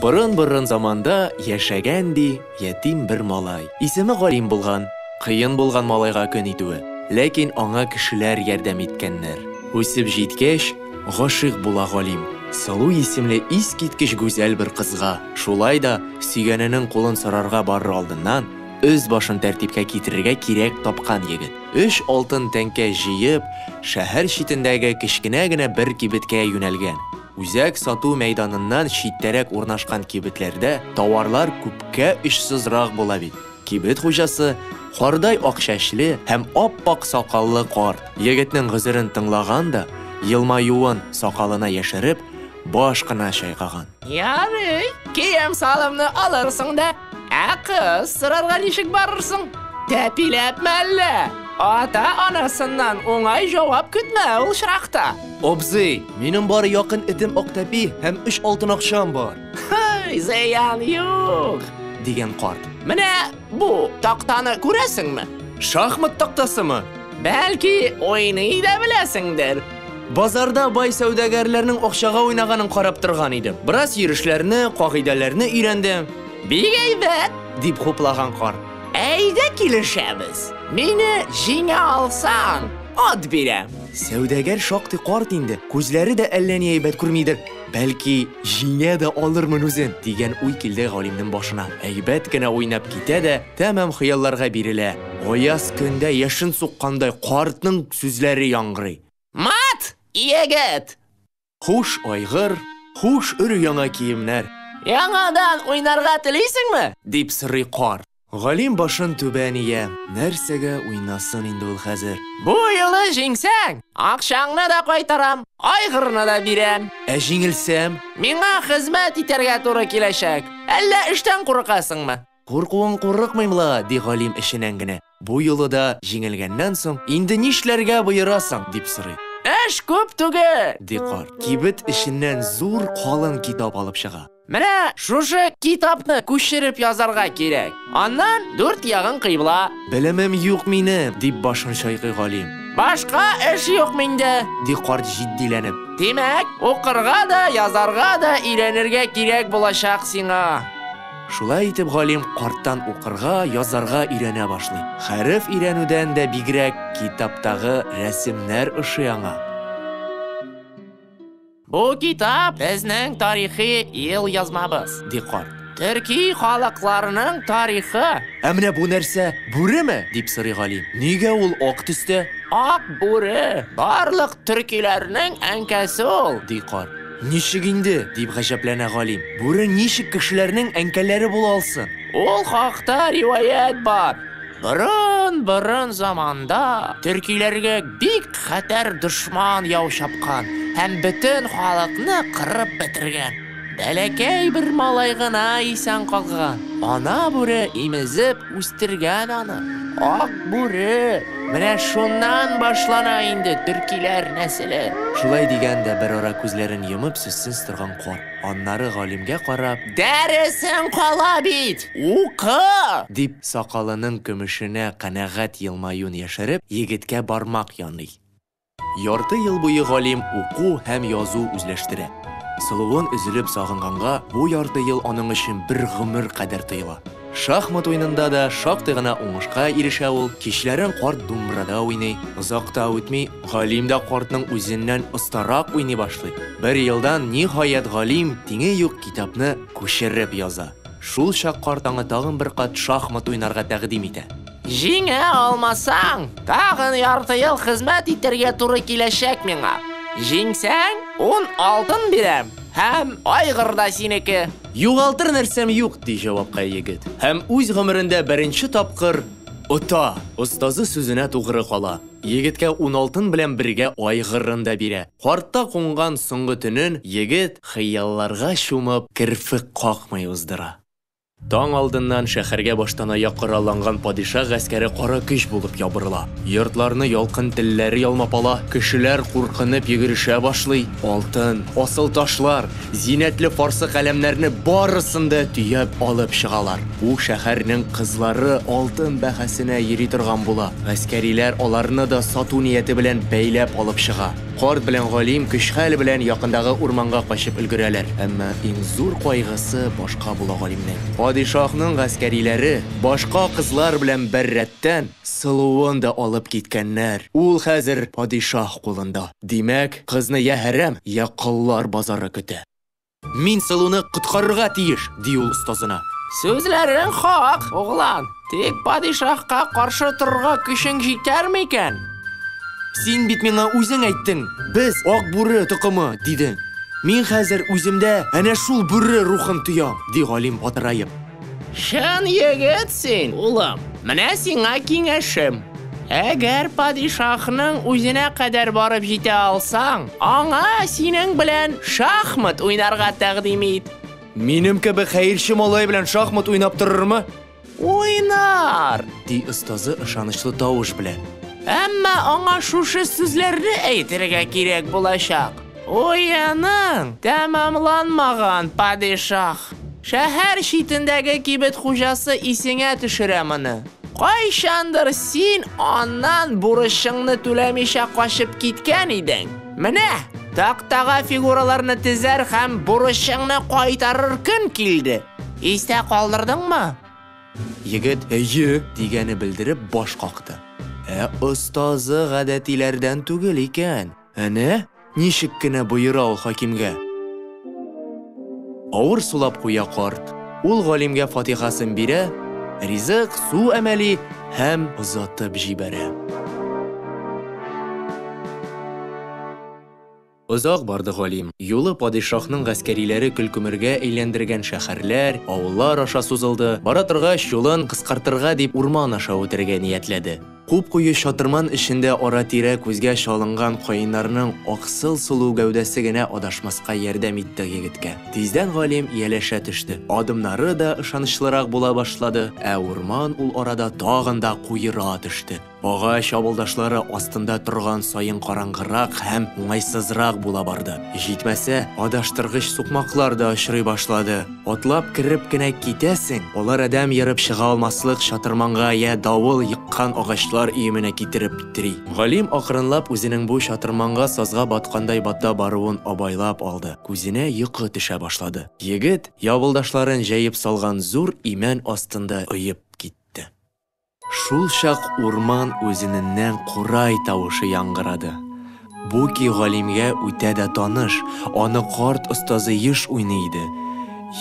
Борын-борын заманда яшәгән ди ятим бер малай. Исеме Галим булган. Кыен булган малайга көн итүе. Ләкин аңа кешеләр ярдәм иткәннәр. Үсеп җиткәч, гашыйк була Галим. Сылу исемле искиткеч гүзәл бер кызга. Шулай да сөйгәненең кулын сорарга барыр алдыннан үз башын тәртипкә китерергә кирәк тапкан егет. 3 алтын тәңкә җыеп, шәһәр читендәге кечкенә генә бер кибеткә юнәлгән. Үзәк сату мәйданыннан читтәрәк урнашкан кибетләрдә товарлар күпкә ошсызрак була бит. Кибет хуҗасы кардай ак чәчле һәм ап-ак сакаллы карт. Егетнең гызырын тыңлаган да, елмаюын сакалына яшереп, баш кына чайкаган. Ярый, кием салымны алырсың да, кыз сырарга ничек барырсың? Тәпиләп мәллә? Ата-анасыннан уңай җавап көтмә ул чиракта. Обзый, минем бары якын этем Актәпи һәм 3 алтын акчам бар. Зыян юк, Дигән карт. Менә бу тактаны күрәсеңме? Шахмат тактасымы? Бәлки ойный да беләсеңдер. Базарда бай сәүдәгәрләрнең акчага уйнаганын карап торган идем. Бераз йөрешләрне, кагыйдәләрне өйрәндем. Бик әйбәт. Дип хуплаган карт. Әйдә килешәбез. Мине җиңә алсаң, ат бирәм. Сәүдәгәр шактый карт инде. Күзләре дә әллә ни әйбәт күрмидер. Бәлки җиңә дә алырмын үзен дигән уй килде Галимнең башына. Әйбәт кенә уйнап китә дә, тәмам хыялларга бирелә. Аяз көндә яшен суккандай картның сүзләре яңгырый. Мат, егет. Хуш айгыр, хуш өр-яңа киемнәр. Яңадан уйнарга телисеңме? Дип сорый карт. Галим башын түбән ия. Нәрсәгә уйнасын инде ул хәзер? Бу юлы җиңсәң, акчаңны да кайтарам, айгырны да бирәм. Ә җиңелсәм, Миңа хезмәт итәргә туры киләчәк. Әллә эштән куркасыңмы? куркуын курыкмыймла, ди Галим эшеннән генә. Бу юлы да җиңелгәннән соң, инде нишләргә боерасың, дип сорый. Эш күп түгел. Ди карт. Кибет эшеннән зур калын китап алып чыга. Менә шушы китапны күчереп язарга кирәк. Аннан 4 ягын кыйбла. Белемем юк минем, дип башын чайкый Галим. Башка эш юк миндә. Ди карт җитдиләнеп. Димәк, укырга да, язарга да өйрәнергә кирәк булачак сиңа. Шулай итеп Галим карттан укырга, язарга өйрәнә башлый. Хәреф өйрәнүдән дә бигрәк китаптагы рәсемнәр ошый аңа. Бу китап безнең тарихи ел язмабыз. Ди карт. Төрки халыкларының тарихы. Ә менә бу нәрсә, бүреме? Дип сорый Галим. Нигә ул ак төстә? Ак бүре. Барлык төркиләрнең әнкәсе ул. Ди карт. Ничек инде? Дип гаҗәпләнә Галим. Бүре ничек кешеләрнең әнкәләре була алсын? Ул хакта риваять бар. Борын заманда төркиләргә бик хәтәр дошман яу чапкан һәм бөтен халыкны кырып бетергән. Бәләкәй бер малай гына исән калган. Ана бүре имезеп үстергән аны. Ак бүре. Менә шуннан башлана инде төркиләр нәселе. Шулай дигәндә бер ара күзләрен йомып сүзсез торган карт. Аннары Галимгә карап, Дәресең кала бит. Укы! дип сакалының көмешенә канәгать елмаюын яшереп, егеткә бармак яный. Ярты ел буе Галим уку һәм язу үзләштерә. Сылуын үзелеп сагынганга, бу ярты ел аның өчен бер гомер кадәр тоела. Шахмат уйнында да шактый гына уңышка ирешә ул. Кичләрен карт думбрада уйный. Озакта үтми, Галим да картның үзеннән остарак уйный башлый. Бер елдан ниһаять Галим тиңе юк китапны күчереп яза. Шул чак карт аңа тагын бер кат шахмат уйнарга тәкъдим итә. Җиңә алмасаң, тагын ярты ел хезмәт итәргә туры киләчәк миңа. Җиңсәң, 10 алтын бирәм. Һәм айгыр да синеке. Югалтыр нәрсәм юк, ди җавапка егет. Һәм үз гомерендә беренче тапкыр ота. Остазы сүзенә тугры кала. Егеткә 10 алтын белән бергә айгырын да бирә. Картта кунган соңгы төнен егет хыялларга чумып, кирфек какмый уздыра. Таң алдыннан шәһәргә баштан аяк коралланган падиша гаскәре кара көч булып ябырыла. Йортларны ялкын телләре ялмап ала, кешеләр куркынып йөгерешә башлый. Алтын, асыл ташлар, зиннәтле фарсы каләмнәрне барысын да төяп алып чыгалар. Бу шәһәрнең кызлары алтын бәһасенә йөри торган була. Гаскәриләр аларны да сату нияте белән бәйләп алып чыга. Карт белән Галим көч-хәл белән якындагы урманга качып өлгерәләр. Әмма иң зур кайгысы башка була Галимнең. Падишаһның гаскәриләре башка кызлар белән бер рәттән сылуын да алып киткәннәр. Ул хәзер падишаһ кулында. Димәк, кызны я хәрәм, я кыллар базары көтә. Мин сылуны коткарырга тиеш, ди ул остазына. Сүзләрең хак, углан. Тик падишаһка каршы торырга көчең җитәрме икән? Син бит миңа үзең әйттең. Без ак бүре тукымы дидең. Мин хәзер үземдә әнә шул бүре рухын тоям, ди Галим батырайып. Шын егет син, улым. Менә сиңа киңәшем. Әгәр падишаһның үзенә кадәр барып җитә алсаң, аңа синең белән шахмат уйнарга тәкъдим ит. Минем кебек хәерче малай белән шахмат уйнап торырмы? Уйнар, Ди остазы ышанычлы тавыш белән. әмма аңа шушы сүзләрне әйтергә кирәк булачак. Уяның тәмамланмаган падишаһ. Шәһәр читендәге кибет хуҗасы исеңә төшерә моны. Кайчандыр син аннан бурычыңны түләмичә качып киткән идең. Менә тактага фигураларны тезәр һәм бурычыңны кайтарыр көн килде. Истә калдырдыңмы? Егет әйе дигәне белдереп баш какты. Остазы гадәтиләрдән түгел икән. Әнә ничек кенә боера ул хакимгә. Авыр сулап куя карт. Ул Галимгә фатихасын бирә, ризык, су әмәли һәм озатып җибәрә. Озак барды Галим. Юлы падишаһның гаскәриләре көлкүмергә әйләндергән шәһәрләр, авыллар аша сузылды. Бара торгач юлын кыскартырга дип урман аша үтәргә ниятләде. Күп куе чатырман эчендә ара-тирә күзгә чалынган каеннарның аксыл сулу гәүдәсе генә адашмаска ярдәм итте егеткә. Тиздән Галим ияләшә төште. Адымнары да ышанычлырак була башлады, ә урман ул арада тагын да куера төште. Агач авылдашлары астында торган саен караңгырак һәм уңайсызрак була барды. Җитмәсә, адаштыргыч сукмаклар да очрый башлады. Атлап кирип кенә китәсең, алар адәм ярып чыга алмаслык чатырманга я давыл йыккан агачлар иеменә китереп тири. Галим акрынлап үзенең бу чатырманга сазга баткандай бата баруын абайлап алды. Күзенә йокы төшә башлады. Егет явылдашларын җәеп салган зур имән астында уеп китте. Шул чак урман үзеннән курай тавышы яңгырады. Бу ки Галимгә үтә дә таныш, аны карт остазы еш уйный иде.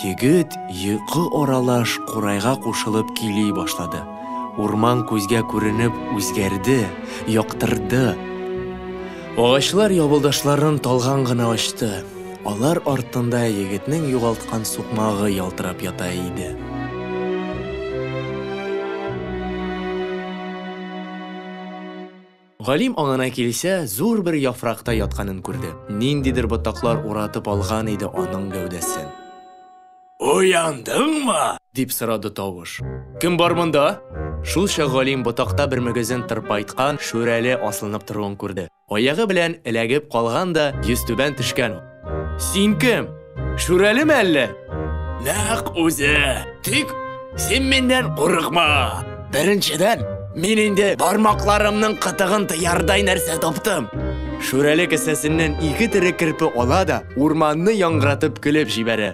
Егет йокы аралаш курайга кушылып кили башлады. Урман күзгә күренеп үзгәрде, яктырды. Агачлар явылдашларын талган гына ачты. Алар артында егетнең югалткан сукмагы ялтырап ята иде. Галим аңына килсә, зур бер яфракта ятканын күрде. Ниндидер ботаклар уратып алган иде аның гәүдәсен. «Уяндыңмы?» дип сорады тавыш. «Кем бар монда?» Шул чак Галим ботакта бер мөгезен тырпайткан шүрәле асылынып торуын күрде. Аягы белән эләгеп калган да йөз түбән төшкән. «Син кем? Шүрәлеме әллә?» «Нәкъ үзе. Тик син миннән курыкма. Беренчедән, мин инде бармакларымның кытыгын тыярдай нәрсә таптым». Шүрәле кесәсеннән ике тере кирпе ала да урманны яңгыратып көлеп җибәрә.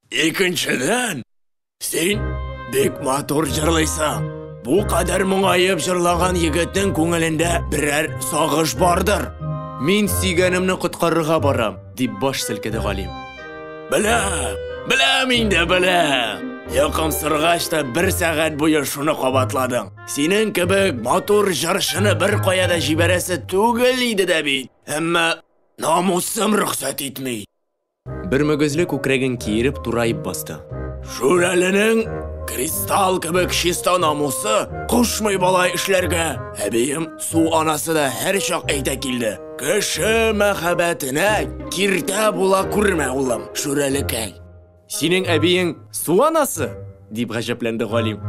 Икенчедән, син бик матур җырлыйсың. Бу кадәр моңаеп җырлаган егетнең күңелендә берәр сагыш бардыр. Мин сөйгәнемне коткарырга барам, дип баш селкеде Галим. Беләм инде беләм. Якымсыргач та бер сәгать буе шуны кабатладың. Синең кебек матур җырчыны бер кая да җибәрәсе түгел иде дә бит. Әмма намусым рөхсәт итми. Бер мөгезле күкрәген киереп турайып басты. Шүрәленең кристалл кебек чиста намусы кушмый балай эшләргә. Әбием су анасы да һәр чак әйтә килде. Кеше мәхәббәтенә киртә була күрмә, улым, шүрәлекәй. Синең әбиең су анасы? Дип гаҗәпләнде Галим.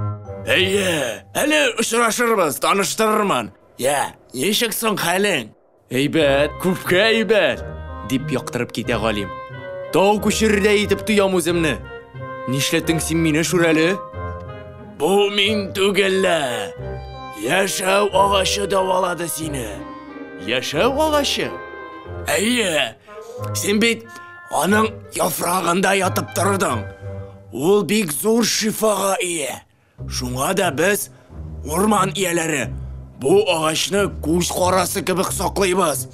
Әйе, әле очрашырбыз, таныштырырмын. Я, ничек соң хәлең? Әйбәт, күпкә әйбәт, дип яктырып китә Галим. Тау күчердә итеп тоям үземне. Нишләтең син мине, шүрәле? Бу мин түгелле. Яшәү агачы давалады сине. Яшәү агачы? Әйе. Син бит аның яфрагында ятып тордың. Ул бик зур шифага ия. Шуңа да без, урман ияләре, бу агачны күз карасы кебек саклыйбыз.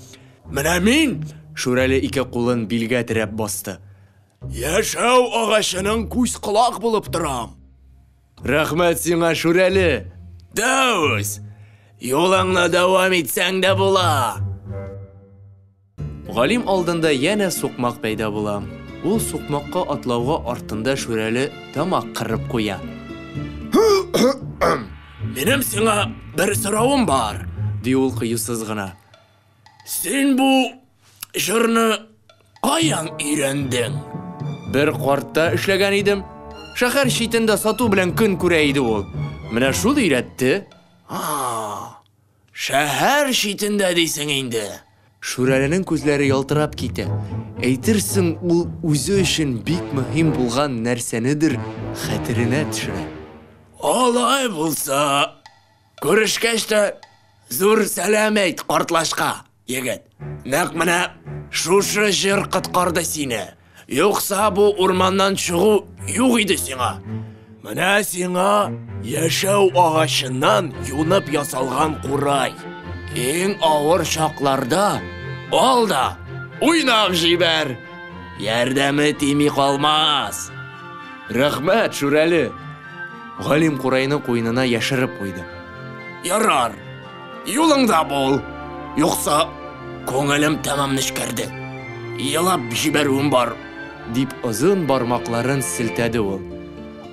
Менә мин, Шүрәле ике кулын билгә терәп басты. Яшәү агачының күз колак булып торам. Рәхмәт сиңа, Шүрәле. Дәүс, юлыңны дәвам итсәң дә була. Галим алдында яна сукмак пайда була. Ул сукмакка атлауга артында Шүрәле тамак кырып куя. Минем сиңа бер соравым бар, ди ул кыюсыз гына. Син бу җырны каян өйрәндең? Бер картта эшләгән идем. Шәһәр читендә сату белән көн күрә иде ул. Менә шул өйрәтте. Шәһәр читендә дисең инде. Шүрәленең күзләре ялтырап китә. Әйтерсең, ул үзе өчен бик мөһим булган нәрсәнедер хәтеренә төшерә. Алай булса, күрешкәч тә зур сәлам әйт картлашка, егет. Нәкъ менә шушы җыр коткарды сине. Юкса бу урманнан чыгу юк иде сиңа. Менә сиңа яшәү агачыннан юнып ясалган курай. Иң авыр чакларда ал да уйнап җибәр. Ярдәме тими калмас. Рәхмәт, Шүрәле. Галим курайны куйнына яшырып куйды. Ярар. Юлыңда бул. Юкса күңелем тәмам нечкәрде. Елап җибәрүем бар, дип озын бармакларын селтәде ул.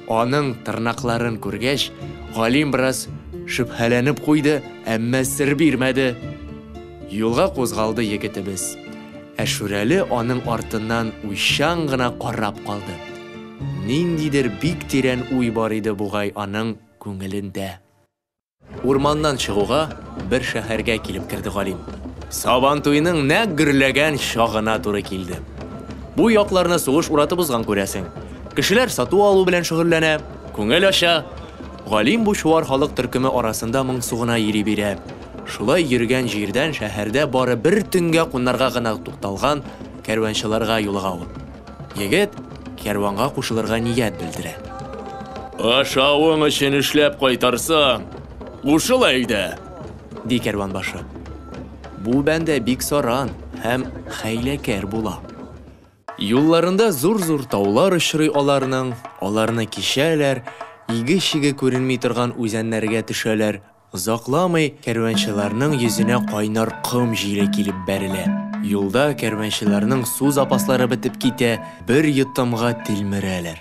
Аның тырнакларын күргәч, Галим бераз шөбһәләнеп куйды, әмма сер бирмәде. Юлга кузгалды егетебез. Ә Шүрәле аның артыннан уйчан гына карап калды. Ниндидер бик тирән уй бар иде бугай аның күңелендә. Урманнан чыгуга бер шәһәргә килеп керде Галим. Сабан туйның нәкъ гөрләгән чагына туры килде. Бу якларны сугыш уратып узган күрәсең. Кешеләр сату алу белән шөгыльләнә, күңел ача. Галим бу шуар халык төркеме арасында моңсугына йөри бирә. Шулай йөргән җирдән шәһәрдә бары бер төнгә кунарга гына тукталган кәрванчыларга юлыга ул. Егет кәрванга кушылырга ният белдерә. Ашавың өчен эшләп кайтарсаң, кушыл әйдә, ди кәрван башы. Бу бәндә бик саран һәм хәйләкәр була. Юлларында зур-зур таулар очрый аларны кишәләр, иге-чиге күренми торган үзәннәргә төшәләр. Озакламый кәрванчыларның йөзенә кайнар ком җиле килеп бәрелә. Юлда кәрванчыларның су запаслары бетеп китә, бер йотымга тилмерәләр.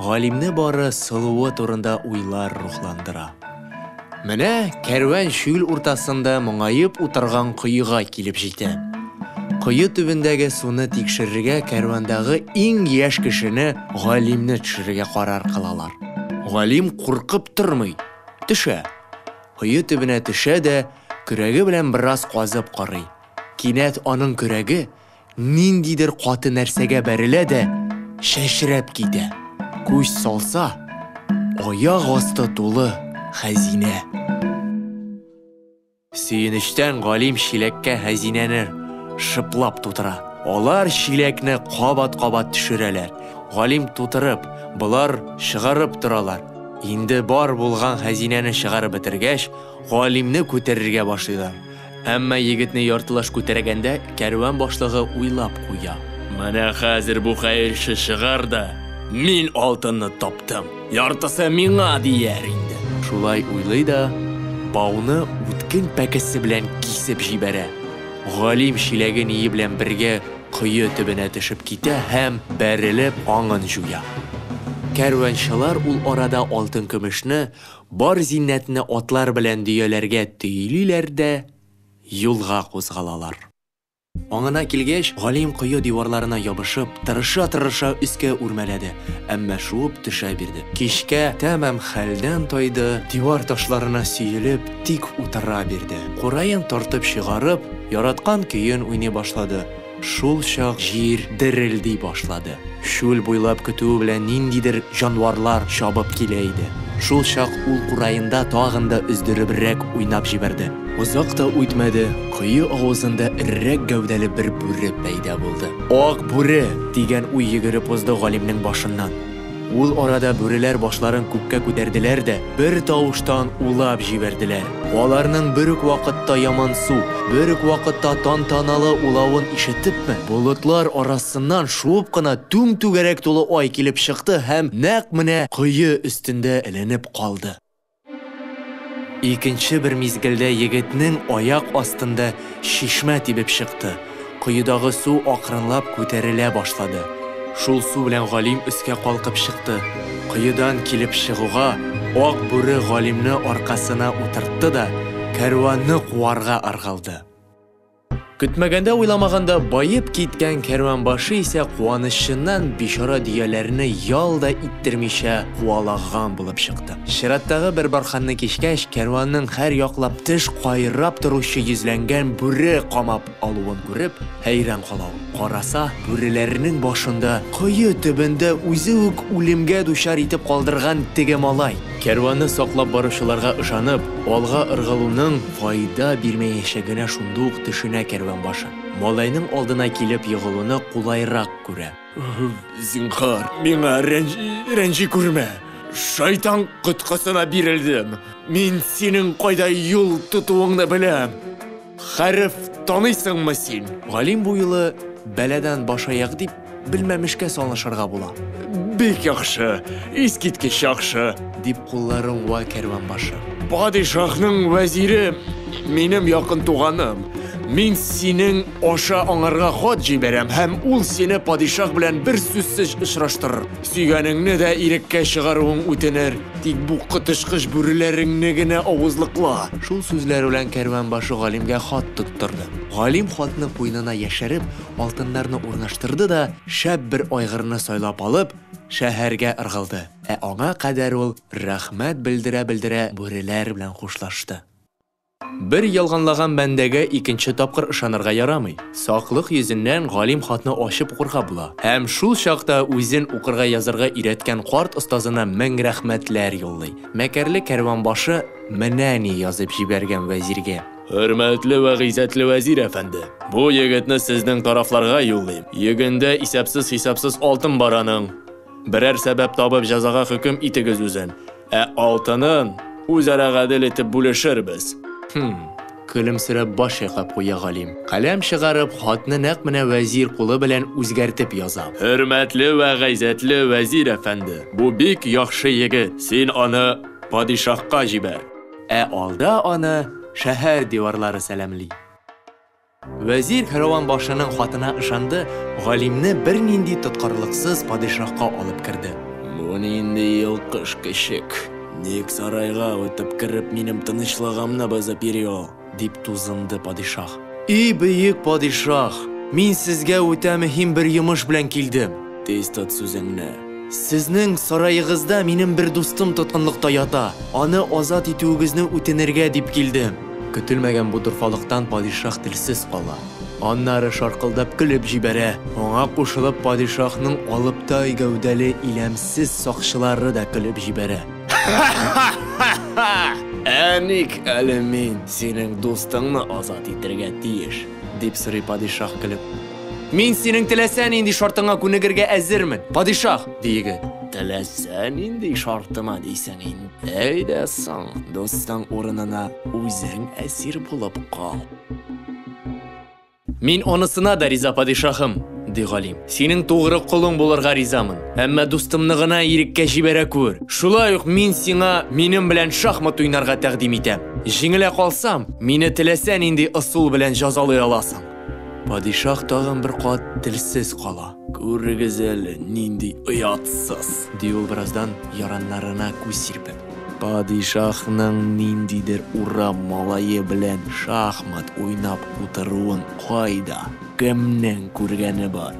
Галимне бары сылуы турында уйлар рухландыра. Менә кәрван чүл уртасында моңаеп утырган кыйга килеп җитә. Кыйы төбендәге суны тикшерергә кәрвандагы иң яшь кешене Галимне төшерергә карар кылалар. Галим куркып тормый, төшә. Кыйы төбенә төшә дә көрәге белән бераз казып карый. Кинәт аның көрәге ниндидер каты нәрсәгә бәрелә дә шәшрәп китә. Күз салса, аяк асты тулы хәзинә. Сөенечтән Галим чиләккә хәзинәне шыплап тутыра. Алар чиләкне кабат-кабат төшерәләр. Галим тутырып, булар чыгарып торалар. Инде бар булган хәзинәне чыгарып бетергәч, Галимне күтәрергә башлыйлар. Әмма егетне яртылаш күтәргәндә кәрван башлыгы уйлап куя. Менә хәзер бу хәерче чыгар да, мин алтынны таптым. Яртысы миңа дияр инде. Шулай уйлый да, бауны үткен пәкесе белән кисеп җибәрә. Галим чиләген ие белән бергә кыйы төбенә төшеп китә һәм бәрелеп аңын җуя. Кәрванчылар ул арада алтын-көмешне, бар зиннәтне атлар белән дөяләргә төйлиләр дә юлга кузгалалар. Аңына килгәч, Галим кыйы диварларына ябышып, тырыша-тырыша өскә үрмәләде, әмма шуып төшә бирде. Кичкә тәмам хәлдән тойды, дивар ташларына сөелеп, тик утыра бирде. Курайын тартып чыгарып, яраткан көен уйный башлады. Шул чак җир дерелди башлады. Шул буйлап көтү белән ниндидер җанварлар чабып килә иде. Шул чак ул курайында тагын да өздеребрәк уйнап җибәрде. Узак та үтмәде, кое авызында иррәк гәүдәле бер бүре пәйда булды. Ак бүре дигән уй йөгереп узды Галимнең башыннан. Ул арада бүреләр башларын күккә күтәрделәр дә, бер тавыштан улап җибәрделәр. Аларның бер үк вакытта яман су, бер үк вакытта тантаналы улавын ишетепме, болытлар арасыннан шуып кына түң түгәрәк тулы ай килеп чыкты һәм нәкъ менә кое өстендә эленеп калды. Икенче бер мизгелдә егетнең аяк астында шишмә тибеп чыкты. Кыйдагы су акрынлап күтәрелә башлады. Шул су белән Галим өскә калкып чыкты. Кыйдан килеп чыгуга, ак бүре Галимне аркасына утыртты да кәрванны куарга ыргылды. Көтмәгәндә уйламаганда байып киткән кәрван башы исә куанычыннан бишара дияләрне ял да иттермичә куалаган булып чыкты. Шираттагы бер барханны кичкәч, кәрванның һәр яклап теш кайрап торучы йөзләнгән бүре камап алуын күреп, хәйран кала. Караса, бүреләрнең башында кое төбендә үзе үк үлемгә дучар итеп калдырган теге малай. Кәрванны саклап баручыларга ышанып, алга ыргылуның файда бирмәячәгенә шундук төшенә кәрван башы. Малайның алдына килеп егылуны кулайрак күрә. Зинхар, миңа рәнҗи күрмә. Шайтан коткысына бирелдем. Мин синең кайда юл тотуыңны беләм. Хәреф таныйсыңмы син? Галим бу юлы бәләдән башаяк дип белмәмешкә салышырга була. Бик яхшы, искиткеч яхшы, дип кулларын ва кәрван башы. Падишахның вәзире минем якын туганым. Мин синең аша аңарга хат җибәрәм һәм ул сине падишах белән бер сүзсез очраштырыр. Сөйгәнеңне дә иреккә чыгаруың үтенер. Тик бу кытышкыч бүреләреңне генә авызлыкла. Шул сүзләр белән кәрван башы Галимгә хат тоттырды. Галим хатны куйнына яшереп, алтыннарны урнаштырды да, шәп бер айгырны сайлап алып, шәһәргә ыргылды. Аңа кадәр ул рәхмәт белдерә-белдерә бүреләр белән хушлашты. Бер ялганлаган бәндәгә икенче тапкыр ышанырга ярамый. Саклык йөзеннән Галим хатны ачып укырга була. Һәм шул чакта үзен укырга язарга өйрәткән карт остазына мең рәхмәтләр юллый. Мәкәрле кәрван башы менә ни язып җибәргән вәзиргә. Hörmətli və ғиззəтli vəzir əfəndi, bu егетне сезнең тарафларга юллыйм. Егендә исәпсез алтын бараның. Берәр сәбәп табып җәзага хөкем итегез үзен. Алтынын үзара гадел итеп бүлешербез. Көлемсерәп баш яқап куя Галим. Каләм чыгарып, хатны нәкъ менә вәзир кулы белән үзгәртеп яза. Hörmətli və ғиззәтле vəzir әфәнде, бу бик яхшы егет. Син аны падишахка җибәр. Алда аны шәһәр диварлары сәламли. Вәзир кәрван башының хатына ышанды, Галимне бер нинди тоткарлыксыз падишахка алып керде. Бу нинди йолкыш кешек. Ник сарайга үтеп кирип минем тынычлыгымны бозып йөри ул, дип тузынды падишах. И бөек падишах, мин сезгә үтә мөһим бер йомыш белән килдем. Тиз тот сүзеңне. Сезнең сарайыгызда минем бер дустым тоткынлыкта ята. Аны азат итүегезне үтенергә дип килдем. Көтелмәгән бу дурфалыктан падишах телсез кала. Аннары шаркылдап көлеп җибәрә. Аңа кушылып падишахның алыптай гәүдәле иләмсез сакчылары да көлеп җибәрә. Әник әле мин синең дустыңны азат итәргә тиеш, дип сорый падишах көлеп. Мин синең теләсәң инде шартыңа күнегергә әзермен, падишах, диге. Теләсәң инде шартыма дисәң инде. Әйдә соң, дустың урынына үзең әсир булып кал. Мин онысына да риза, падишахым, ди Галим. Синең тугры кулың булырга ризамын. Әмма дустымны гына иреккә җибәрә күр. Шулай ук мин сиңа минем белән шахмат уйнарга тәкъдим итәм. Җиңелә калсам, мине теләсәң инде ысул белән җәзалый аласың. Падишах тагын бер кат телсез кала. Күрегез әле, нинди оятсыз, ди ул бераздан яраннарына күз сирпеп. Падишахның ниндидер урам малае белән шахмат уйнап утыруын кайда, кемнең күргәне бар?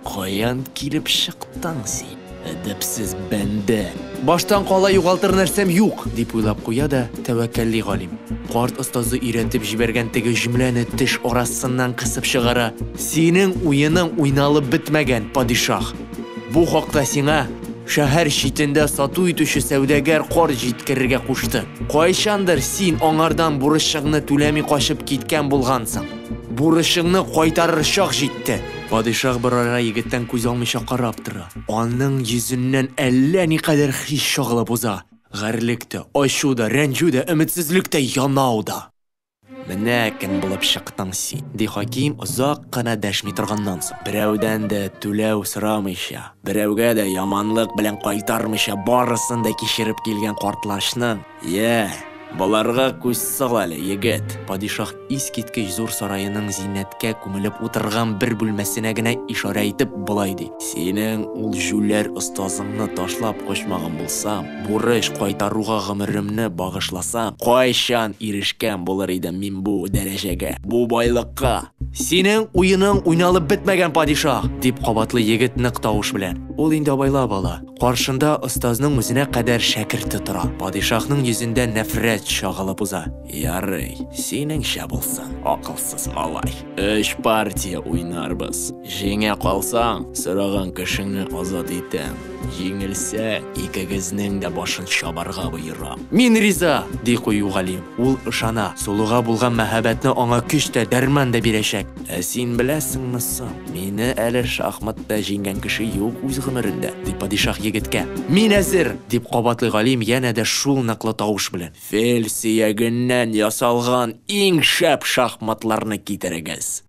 Каян килеп чыктың син? Әдәпсез бәндә. Баштан кала югалтыр нәрсәм юк, дип уйлап куя да тәвәккәлли Галим. Карт остазы өйрәтеп җибәргән теге җөмләне теш арасыннан кысып чыгара. Синең уеның уйналып бетмәгән, падишах. Бу хакта сиңа Шәһәр читендә сату итүче сәүдәгәр кар җиткерергә кушты. Кайчандыр син аңардан бурычыңны түләми качып киткән булгансың. Бурычыңны кайтарыр чак җитте. Падишах бер ара егеттән күз алмыйча карап тора. Аның йөзеннән әллә никадәр хис чагылып уза. Гәрлектә, ачуда, рәнҗүдә, өметсезлектә, янауда. Менә кем булып чыктың син? Ди Хаким озак кына дәшми торганнан соң. Берәүдән дә түләү сорамыйча, берәүгә дә яманлык белән кайтармыйча барысын да кичереп килгән картлашның. Баларга күз сагалы, егет. Падишах искиткеч зур сарайының зиннәткә күмелеп утырган бер бүлмәсенә генә ишара итеп булай ди. Синең ул җүләр остазыңны ташлап качмаган булсам, бурыч кайтаруга гомеремне багышласам, кайчан ирешкән булыр идем мин бу дәрәҗәгә, бу байлыкка. Синең уеның уйналып бетмәгән, падишах, дип кабатлы егет нык тавыш белән. Ул инде байлап ала. Каршында остазның үзенә кадәр шәкерте тора. Падишахның йөзендә нәфрәт чагылып уза. Ярый, синеңчә булсын, акылсыз малай. 3 партия уйнарбыз. Җиңә калсаң, сораган кешеңне азат итәм. Җиңелсә, икегезнең дә башын чабарга боерам. Мин риза, ди кую Галим. Ул ышана, сулуга булган мәхәббәтне аңа көч тә, дәрман да бирәчәк. Син беләсеңме соң, мине әле шахматта җиңгән кеше юк үз гомерендә, ди падишах егеткә. Мин әзер, дип кабатлый Галим янә дә шул ныклы тавыш белән. Фел сөягеннән ясалган иң шәп шахматларны китерегез.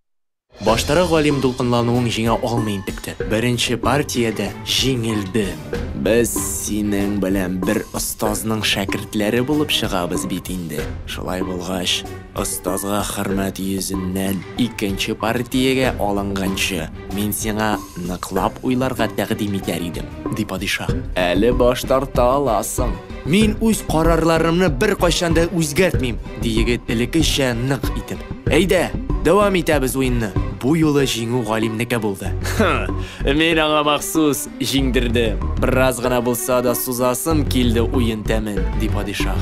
Баштары Галим дулкынлануын җиңә алмый интекте. Беренче партиядә җиңелдем. Без синең белән бер остазның шәкертләре булып чыгабыз бит инде. Шулай булгач, остазга хөрмәт йөзеннән икенче партиягә алынганчы, мин сиңа ныклап уйларга тәкъдим итәр идем, ди падишах. Әле баш тарта аласың. Мин үз карарларымны бер кайчан да үзгәртмим, ди егет элеккечә нык итеп. Әйдә, дәвам итәбез уенны. Бу юлы җиңү Галимнеке булды. Мин аңа махсус җиңдердем. Бераз гына булса да сузасым килде уен тәмен, ди падишах.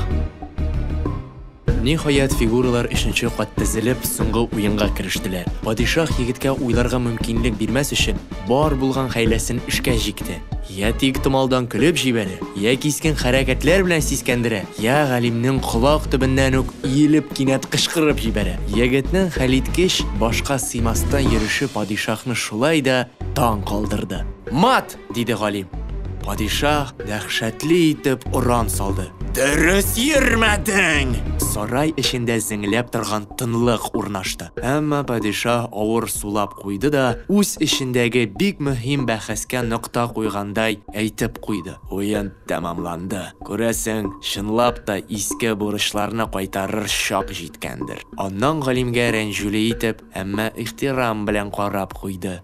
Ниһаять фигуралар өченче кат тезелеп, соңгы уенга керештеләр. Падишах егеткә уйларга мөмкинлек бирмәс өчен бар булган хәйләсен эшкә җикте. Я тик томалдан көлеп җибәрә, я кискен хәрәкәтләр белән сискәндерә, я Галимнең колак төбеннән үк иелеп кинәт кычкырып җибәрә. Егетнең хәлиткеч башка сыймастан йөреше падишахны шулай да таң калдырды. Мат, диде Галим. Падишах дәһшәтле итеп уран салды. Дөрес йөрмәдең! Сарай эчендә зеңләп торган тынлык урнашты. Әмма падишах авыр сулап куйды да, үз эчендәге бик мөһим бәхәскә нокта куйгандай әйтеп куйды. Уен тәмамланды. Күрәсең, чынлап та иске бурычларны кайтарыр чак җиткәндер. Аннан Галимгә рәнҗүле итеп, әмма ихтирам белән карап куйды.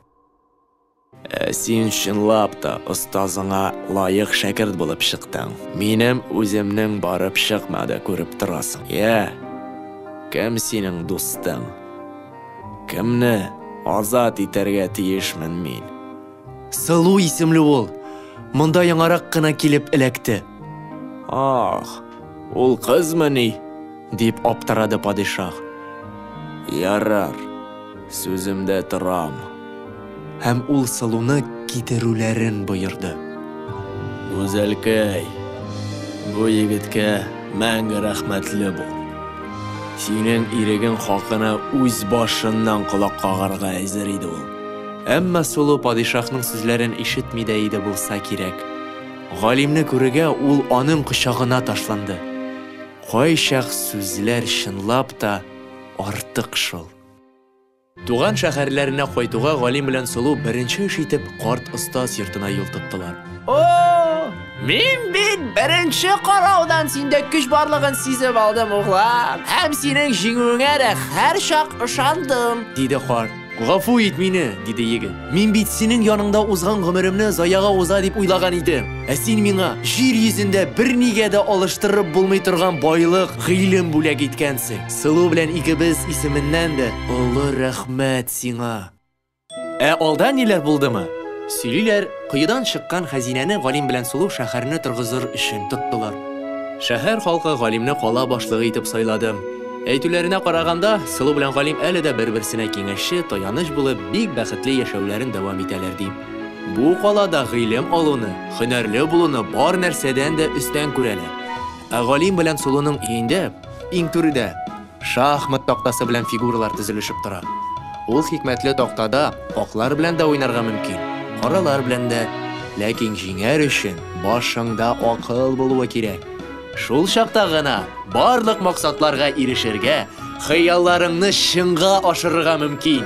Син чынлап та остазыңа лайык шәкерт булып чыктың. Минем үземнең барып чыкмады, күреп торасың. Кем синең дустың? Кемне азат итәргә тиешмен мин? Сылу исемле ул. Монда яңарак кына килеп эләкте. Ул кызмы ни? Дип аптырады падишах. Ярар, сүземдә торам. Һәм ул сылуны китерүләрен боерды. Гүзәлкәй, бу егеткә мәңге рәхмәтле бул. Синең ирегең хакына үз башыннан колак кагарга әзер иде ул. Әмма сылу падишахның сүзләрен ишетми дә иде булса кирәк. Галимне күрергә ул аның кочагына ташланды. Кайчак сүзләр чынлап та артык шул. Туган шәһәрләренә кайтуга Галим белән Сылу беренче эш итеп карт остаз йортына юл тоттылар. Мин бит беренче караудан синдә көч барлыгын сизеп алдым, углам. Һәм синең җиңүеңә дә һәрчак ышандым, диде карт. Гафу ит мине, диде егет. Мин бит синең яныңда узган гомеремне заяга уза дип уйлаган идем. Син миңа җир йөзендә бернигә дә алыштырып булмый торган байлык, гыйлем бүләк иткәнсең. Сылу белән икебез исеменнән дә олы рәхмәт сиңа. Алда ниләр булдымы? Сөйлиләр, кыйдан чыккан хәзинәне Галим белән Сылу шәһәрне торгызыр өчен тоттылар. Шәһәр халкы Галимне кала башлыгы итеп сайлады. Әйтүләренә караганда, Сылу белән Галим әле дә бер-берсенә киңәшче, таяныч булып, бик бәхетле яшәүләрен дәвам итәләр ди. Бу калада гыйлем алуны, һөнәрле булуны бар нәрсәдән дә өстән күрәләр. Ә галим белән сулуның өендә, иң түридә, шахмат тактасы белән фигуралар төзелешеп тора. Ул хикмәтле тактада аклар белән дә уйнарга мөмкин, каралар белән дә, ләкин җиңәр өчен башыңда акыл булуы кирәк. Шул чакта гына барлык максатларга ирешергә, хыялларыңны чынга ашырырга мөмкин.